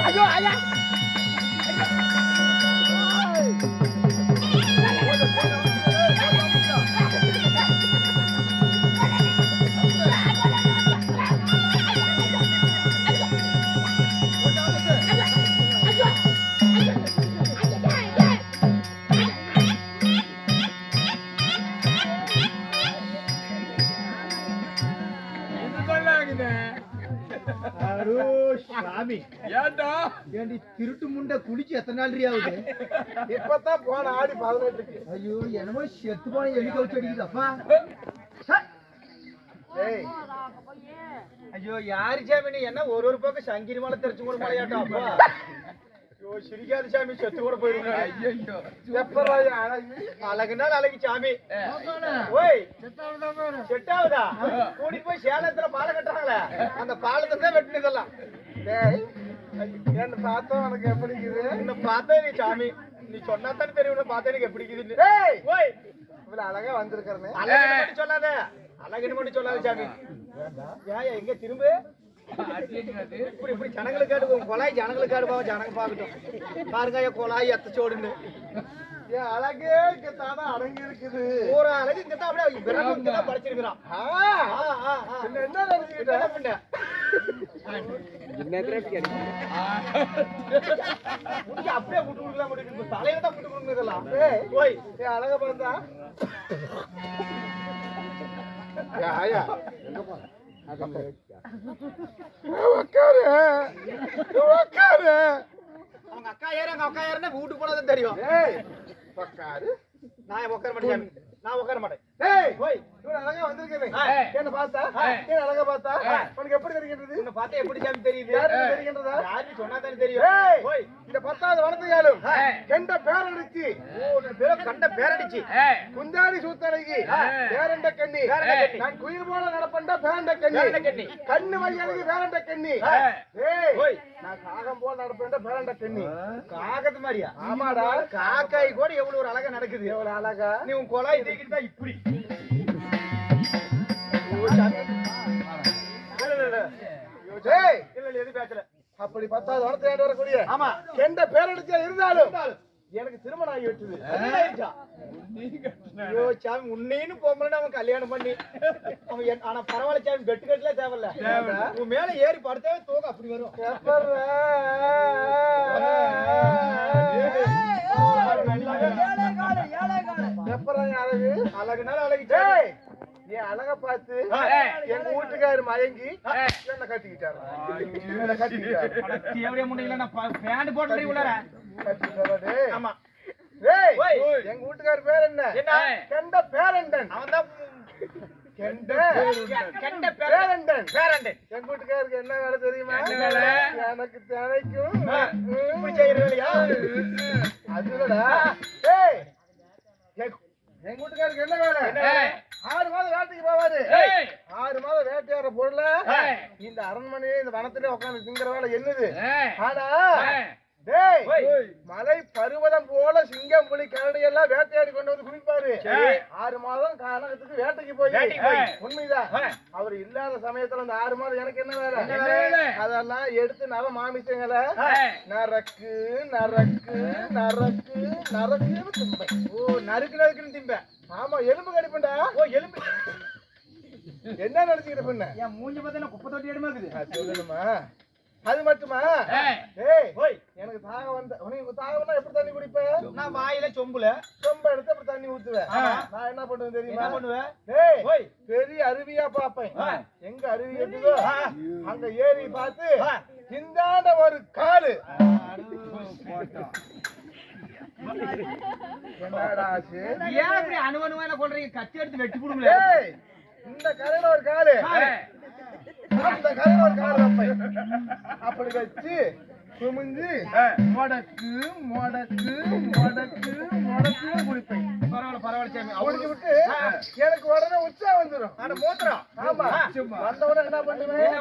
ஐயோ ஐயா திருட்டு முண்டை குளிச்சு எத்தனை நாள் ஆகுது? இப்பதான் போன ஆடி 18. ஐயோ என்னமோ செத்து போன எலி கவுச்சு அடிக்குதப்பா. ஐயோ யாரு சாமி நீ என்ன ஒரு பக்கம் சங்கிரி மலை தெரிச்சு கூட மலையாட்டம் அப்பா. ஐயோ சிரிக்காது சாமி செத்து கூட போயிருங்க. ஐயோ அழகுனா அழகு சாமி. ஓய் செட் ஆகுதா? கூடி போய் சேலத்துல பாலம் கட்டுறாங்களே அந்த பாலத்தை தான் வெட்டினதெல்லாம். என்ன பார்த்தா உனக்கு எப்படி இருக்குது? உன்னை பார்த்தா நீ சாமி நீ சொன்னா தானே தெரியும் உன்னை பார்த்தா எனக்கு எப்படி இருக்குதுன்னு. ஓய் இவ்வளவு அழகா வந்திருக்கிறேன்னு அழகுன்னு மட்டும் சொல்லாத, அழகுன்னு மட்டும் சொல்லாத சாமி. ஏன் எங்க திரும்ப இப்படி இப்படி ஜனங்களுக்கு ஆடுவோம் கொலாய் ஜனங்களுக்கு ஆடுவோம் ஜனங்க பாக்கட்டும் பாருங்க என் கொலாய் எத்தச்சோடுன்னு. என் அழகே இங்கத்தானே அடங்கி இருக்குது. ஒரு அழகு இங்கதான் அப்படியே பிறகு இங்கதான் படிச்சிருக்கிறான். என்ன நினைச்சுக்கிட்ட அப்படியே விட்டு கொடுக்கலாம் முடியும் தலையில தான் விட்டு கொடுக்கலாம். போய் என் அழக பார்த்தா ஆயா உக்காரு உக்காரு. அவங்க அக்கா யாரு எங்க அக்கா யாருன்னா வீட்டுக்கு போனதான் தெரியும். உக்காரு. நான் உட்கார மாட்டேன், நான் உட்கார மாட்டேன். அழகா வந்திருக்கேன் என்ன பார்த்தா என்ன அழகா பார்த்தா உனக்கு எப்படி தெரிகின்றது? உன்னை பார்த்தா எப்படி சாமி தெரியுது? தெரிகின்றதா? யாருன்னு சொன்னா தானே தெரியும். இந்த 10வது வனத்தையாலும் கண்ட பேரடிச்சு கண்ட பேரடிச்சு குந்தாடி சூத்தழகி பேரண்ட கண்ணி நான் குயில் போல நடப்பண்டா பேரண்ட கண்ணி கண்ணு மையழகி பேரண்ட கண்ணி நான் காகம் போல நடப்பேன்டா பேரண்ட கண்ணி. காகத்து மாதிரியா? ஆமாடா காக்காய் கூட எவ்வளவு ஒரு அழகா நடக்குது. எவ்வளவு அழகா நீ உன் கொலாய் தூக்கிட்டு தான் இப்படி எது பேசல. அப்படி 10வது வனத்தையாண்டு வரக்கூடிய ஆமா கெண்ட பேரடிச்சா இருந்தாலும் எனக்கு திருமணம் ஆகி வச்சது. ஐயோ சாமி உன்னைன்னு போகணும் அவன் கல்யாணம் பண்ணி அவன். ஆனா பரவாயில்ல சாமி பெட்டு கட்டல தேவையில்ல, உன் மேல ஏறி படுத்தாவே தூக்கம் அப்படி வரும். அழகு அழகுனால அழகு. என் அழக பார்த்து எங்க வீட்டுக்காரு மயங்கி என்ன கட்டிக்கிட்டாரு. ஆமா எங்க வீட்டுக்காரு பேர் என்ன? கெண்ட பேரண்டன். அவன் தான் கெண்ட பேரண்டன். எங்க வீட்டுக்காருக்கு என்ன வேலை தெரியுமா? எனக்கு தினைக்கும் அதுலடா எங்க வீட்டுக்காருக்கு என்ன வேலை? 6 மாதம் வேட்டைக்கு போவாரு. 6 மாதம் வேட்டையாடுற பொருள இந்த அரண்மனையே இந்த வனத்திலே உட்காந்து திங்கிற வேலை என்னது? ஆனா மலை பருவதம் போல சிங்கம் புலி கரடி எல்லாம் வேட்டையாடி கொண்டு வந்து குளிப்பாரு. 6 மாதம் காலகத்துக்கு வேட்டைக்கு போய் உண்மைதான். அவர் இல்லாத சமயத்துல அந்த 6 மாதம் எனக்கு என்ன வேலை? அதெல்லாம் எடுத்து நவ மாமிசங்களை நரக்கு நரக்கு நரக்கு நரக்குன்னு திம்பேன். ஓ நறுக்கு நறுக்குன்னு திம்பேன். ஆமா எலும்பு கடிப்பண்டா. ஓ எலும்பு என்ன நினைச்சுக்கிட்ட பண்ண? என் மூஞ்சி பார்த்தா குப்பை தொட்டி இடமா இருக்குது. சொல்லணுமா? அது மட்டுமா? எனக்கு தாகம் வந்த உனக்கு தாகம்னா எப்படி தண்ணி குடிப்ப? நான் வாயில சொம்புல எடுத்து அப்படி தண்ணி ஊத்துவேன். நான் என்ன பண்ணுவேன் தெரியுமா? என்ன பண்ணுவேன்? பெரிய அருவியா பாப்பேன். எங்க அருவி இருக்குதோ அங்க ஏறி பார்த்து இந்தாண்ட ஒரு காடு அணுவணுவான கொள்றீங்க. கத்தி எடுத்து வெட்டி கொடுங்களே. இந்த கரையில ஒரு காடு அந்த கரையில ஒரு காடு வைப்பேன். அப்படி வச்சு குமிஞ்சு மொடக்கு மொடக்கு மொடக்கு மொடக்கு குடிப்பேன். பரவாயில்ல சாமி. குடிச்சு விட்டு எனக்கு உடனே உச்சா வந்துடும். மூத்திரம். ஆமா வந்த உடனே என்ன பண்ணுவேன்?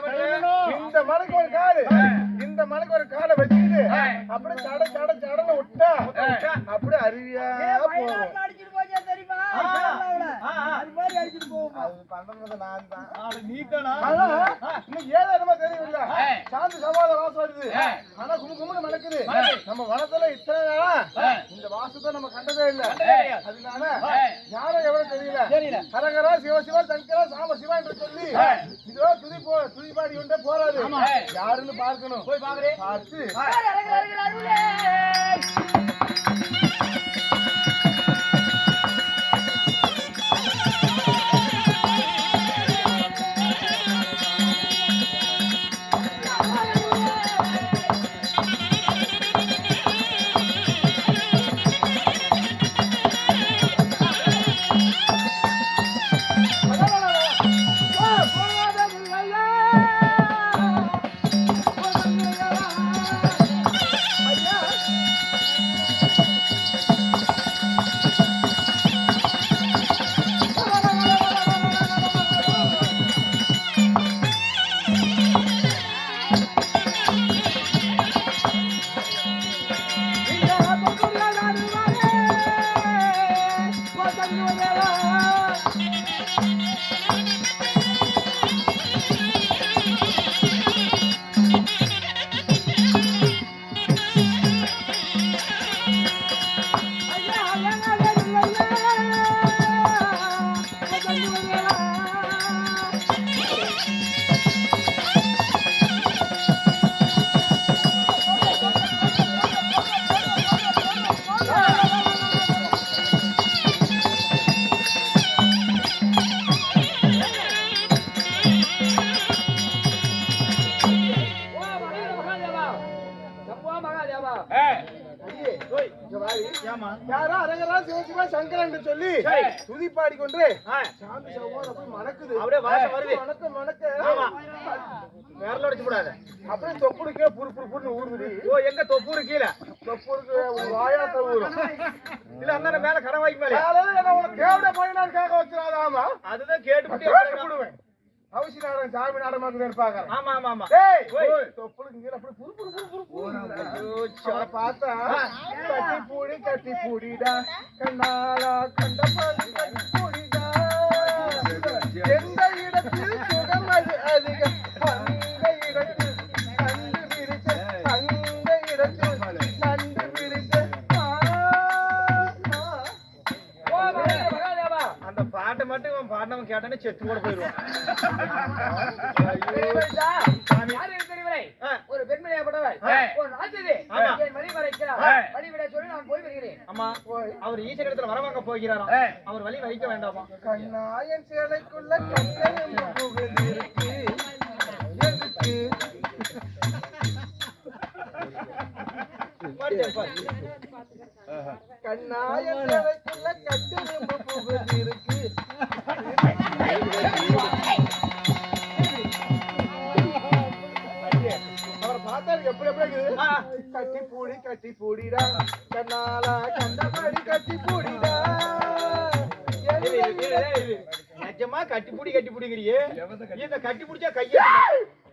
இந்த மலைக்கு ஒரு காடு இந்த மலைக்கு ஒரு காடை வச்சுக்கிட்டு அப்படியே சட சட சடன்னு விட்டா அப்படியே அருவியா போகும். பண்றது நான் தான். நீ தானா? இன்னும் ஏதோ என்னமோ தெரியல. சாந்தி சமாத வாசம் வருது. ஆனா குமுகுமுன்னு மணக்குது. நம்ம வனத்துல இத்தனை நாளா இந்த வாசத்தை நம்ம கண்டதே இல்ல. அதனால யாரும் எவரும் தெரியல. ஹரஹரா சிவசிவா சங்கரா சாம சிவா என்று சொல்லி இதோ துதிபாடி கொண்டே போறாரு. யாருன்னு பார்க்கணும். போய் பாக்குறேன். பார்த்து யாரோ அரகரா சிவசிவா சங்கரா என்று சொல்லி துதிப்பாடி கொண்டு சாந்தி சௌவாத போய் மணக்குது. அப்படியே வாசம் வருது. மணக்க விரல அடிச்சு கூடாது. அப்படியே தொப்புடுக்கே புரு புரு புருன்னு ஊறுதுடி. ஓ எங்க தொப்பூரு கீழே தொப்புடுக்கு வாயாத்த ஊறும். இல்ல அந்த மேல கடவாய்க்கு மேல உனக்கு தேவட போயினான்னு கேட்க வச்சிடாதாமா. அதுதான் கேட்டு விடுவேன். அவசி நாடகம் சாமி நாடகமாக்கு இருப்பாங்க. ஆமா ஆமா ஆமா. தொப்புளுக்கு கீழே அப்படி புரு புரு புரு புரு பார்த்தா கட்டி பூடிடா கண்ணாலா கண்டபடி கட்டி பூடிடா எந்த இடத்தில் சுகம் அது அதிகம் அந்த இடத்தில் கண்டுபிடிச்ச அந்த இடத்தில் கண்டுபிடிச்ச அந்த பாட்டை மட்டும் பாடினவன் கேட்டானே செத்து கூட போயிடுவான். ஒரு பெண்மணியாப்பட்டவர் ஒரு ராஜ்யதே என் வழி மறைக்கிறார். வழிவிட சொல்லி நான் போய் வருகிறேன். அம்மா அவர் ஈசன் இடத்துல வரவாங்க போகிறாராம். அவர் வழி வைக்க வேண்டாமா? கண்ணாயன் சேலைக்குள்ள கண்ணன் புகுந்து இருக்கு கண்ணாயன் சேலைக்குள்ள கட்டெரும்பு புகுந்து இருக்கு. அவரை பார்த்தா எப்படி எப்படி கட்டி பூடிடா கண்ணாலா கண்டபடி கட்டி பூடிடா. நிஜமா கட்டி பிடிக்கிறியே இந்த கட்டி பிடிச்சா கைய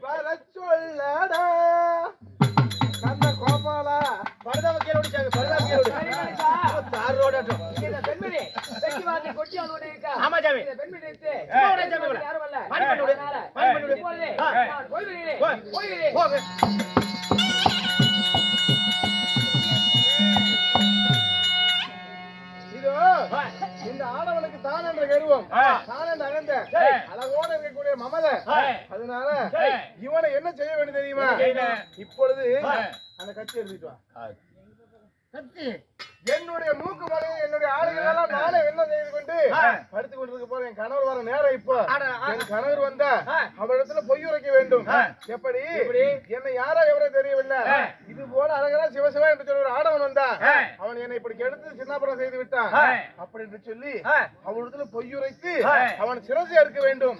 வர சொல்லடா கந்த கோபாலா பரதாவ கேளோடு தார் ரோடாட்டம். இந்த பெண்மணி வெட்டி வாதி கொட்டி அதோட இருக்கா. ஆமா சாமி. இந்த பெண்மணி எடுத்து யாரும் அல்ல. மணி பண்ணுடு இப்பொழுது நான் போய் வருகிறேன். போக இந்த ஆடவனுக்கு தான் என்ற கருவம் தான் என்ற அகந்த அழகோட இருக்கக்கூடிய மமத. அதனால இவனை என்ன செய்ய வேண்டும் தெரியுமா? இப்பொழுது அந்த கத்தி எடுத்துட்டு வா. என்னுடைய மூக்கு மலையை என்னுடைய ஆளுகள் எல்லாம் நானே என்ன செய்து கொண்டு படுத்துக் கொண்டிருக்க போற என் கணவர் வர நேரம் இப்போ என் கணவர் வந்தா அவரிடத்துல பொய் உரைக்க வேண்டும். எப்படி என்னை யாரா எவரோ தெரியவில்லை. இது போல அழகரா சிவசிவா என்று சொல்லி ஒரு ஆடவன் வந்தா அவன் என்னை இப்படி கெடுத்து சின்னாபுரம் செய்து விட்டான் அப்படி என்று சொல்லி அவரிடத்துல பொய் உரைத்து அவன் சிரசை இருக்க வேண்டும்.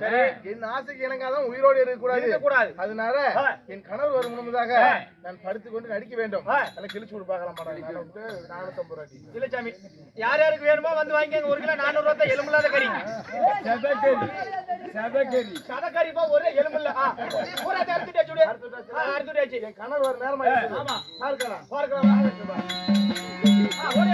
என் ஆசைக்கு எனக்காதான் உயிரோடு இருக்கக்கூடாது. அதனால என் கணவர் வரும் முன்பதாக நான் படுத்துக் கொண்டு நடிக்க வேண்டும். கிழிச்சு கொடுப்பாக்கலாம் 450 ரூபாய். இல்ல சாமி யார் யாருக்கு வேணுமோ வந்து வாங்கிங்க. 1 கிலோ 400 ரூபாய் எலும்புலாத கறி. சதக்கறிப்பா ஒரே எலும்புல. பூரா அறுத்துட்டே சுடு. அறுத்துட்டே. என் கணவர் நேரமா ஆமா பார்க்கலாம். பார்க்கலாம். ஒரே